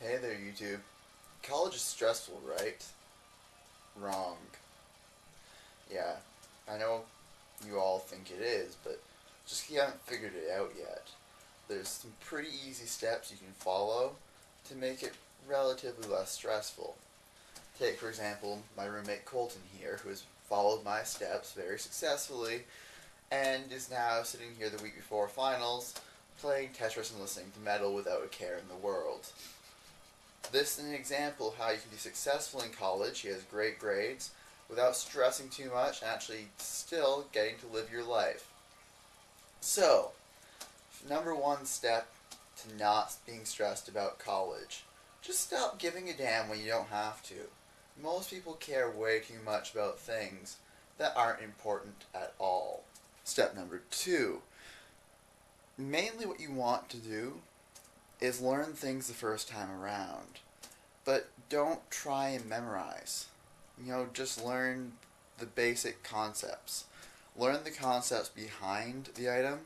Hey there, YouTube. College is stressful, right? Wrong. Yeah, I know you all think it is, but just you haven't figured it out yet. There's some pretty easy steps you can follow to make it relatively less stressful. Take, for example, my roommate Colton here, who has followed my steps very successfully and is now sitting here the week before finals playing Tetris and listening to metal without a care in the world. This is an example of how you can be successful in college. He has great grades without stressing too much and actually still getting to live your life. So, number one step to not being stressed about college. Just stop giving a damn when you don't have to. Most people care way too much about things that aren't important at all. Step number two. Mainly what you want to do is learn things the first time around. But don't try and memorize. Just learn the basic concepts. Learn the concepts behind the item,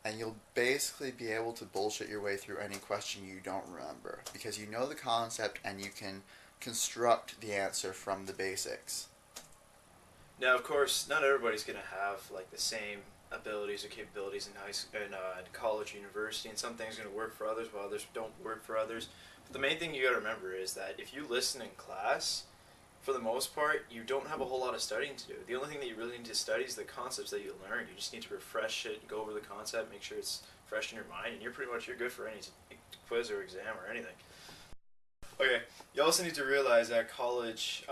and you'll basically be able to bullshit your way through any question you don't remember, because you know the concept and you can construct the answer from the basics. Now, of course, not everybody's going to have like the same abilities or capabilities in college or university, and some things are going to work for others while others don't work for others. But the main thing you got to remember is that if you listen in class, for the most part, you don't have a whole lot of studying to do. The only thing that you really need to study is the concepts that you learn. You just need to refresh it, go over the concept, make sure it's fresh in your mind, and you're good for any quiz or exam or anything. Okay, you also need to realize that college,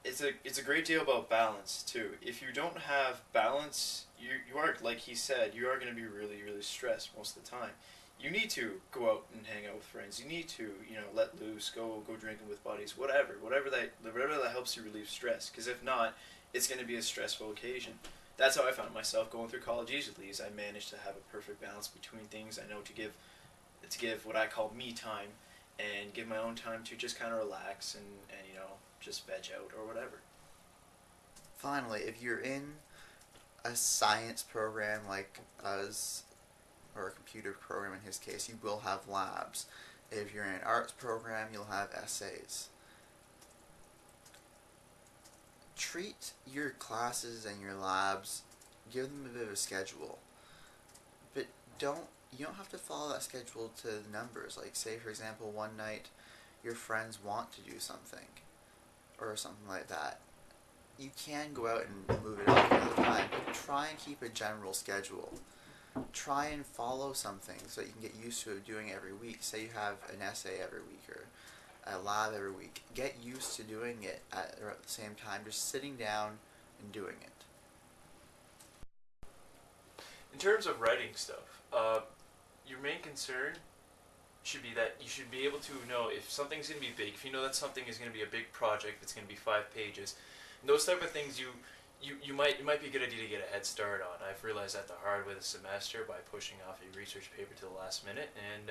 it's a great deal about balance too. If you don't have balance, you are, like he said, you are going to be really, really stressed most of the time. You need to go out and hang out with friends. You need to, let loose, go drinking with buddies, whatever that helps you relieve stress. Because if not, it's going to be a stressful occasion. That's how I found myself going through college easily. Is I managed to have a perfect balance between things. I know to give what I call me time, and give my own time to just kind of relax and just veg out or whatever. Finally, if you're in a science program like us, or a computer program in his case, you will have labs. If you're in an arts program, you'll have essays. Treat your classes and your labs, give them a bit of a schedule. But you don't have to follow that schedule to the numbers. Like, say for example, one night your friends want to do something, or something like that. You can go out and move it up another time, but try and keep a general schedule. Try and follow something so that you can get used to it doing it every week. Say you have an essay every week or a lab every week. Get used to doing it at the same time, just sitting down and doing it. In terms of writing stuff, your main concern should be that you should be able to know if something's going to be big, if you know that something is going to be a big project that's going to be 5 pages. And those type of things it might be a good idea to get a head start on. I've realized that the hard way this semester by pushing off a research paper to the last minute, and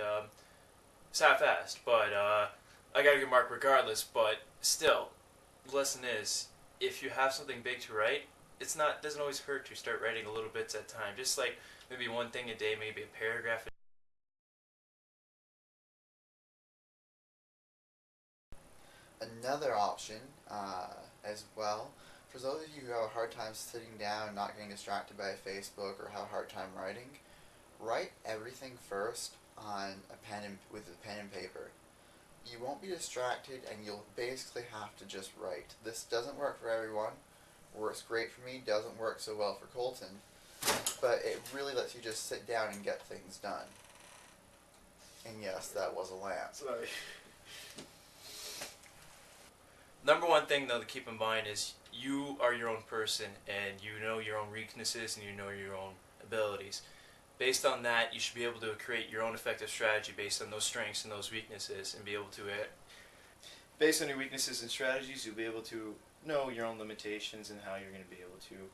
it's half-assed, but I got a good mark regardless. But still, the lesson is, if you have something big to write, doesn't always hurt to start writing a little bits at a time. Just like maybe one thing a day, maybe a paragraph. Another option, as well, for those of you who have a hard time sitting down and not getting distracted by Facebook or have a hard time writing, write everything first on with a pen and paper. You won't be distracted, and you'll basically have to just write. This doesn't work for everyone. Works great for me, doesn't work so well for Colton, but it really lets you just sit down and get things done. And yes, that was a lamp. Sorry. Number one thing, though, to keep in mind is you are your own person, and you know your own weaknesses and you know your own abilities. Based on that, you should be able to create your own effective strategy based on those strengths and those weaknesses, and be able to, based on your weaknesses and strategies, you'll be able to know your own limitations and how you're going to be able to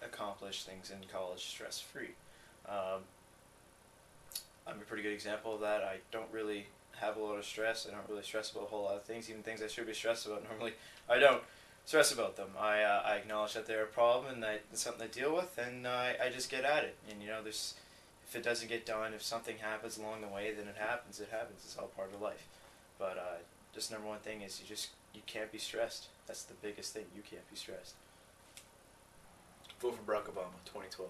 accomplish things in college stress-free. I'm a pretty good example of that. I don't really have a lot of stress. I don't really stress about a whole lot of things. Even things I should be stressed about normally, I don't stress about them. I acknowledge that they're a problem and that it's something to deal with, and I just get at it. And if if it doesn't get done, if something happens along the way, then it happens. It happens. It's all part of life. But just number one thing is you can't be stressed. That's the biggest thing. You can't be stressed. Vote for Barack Obama, 2012.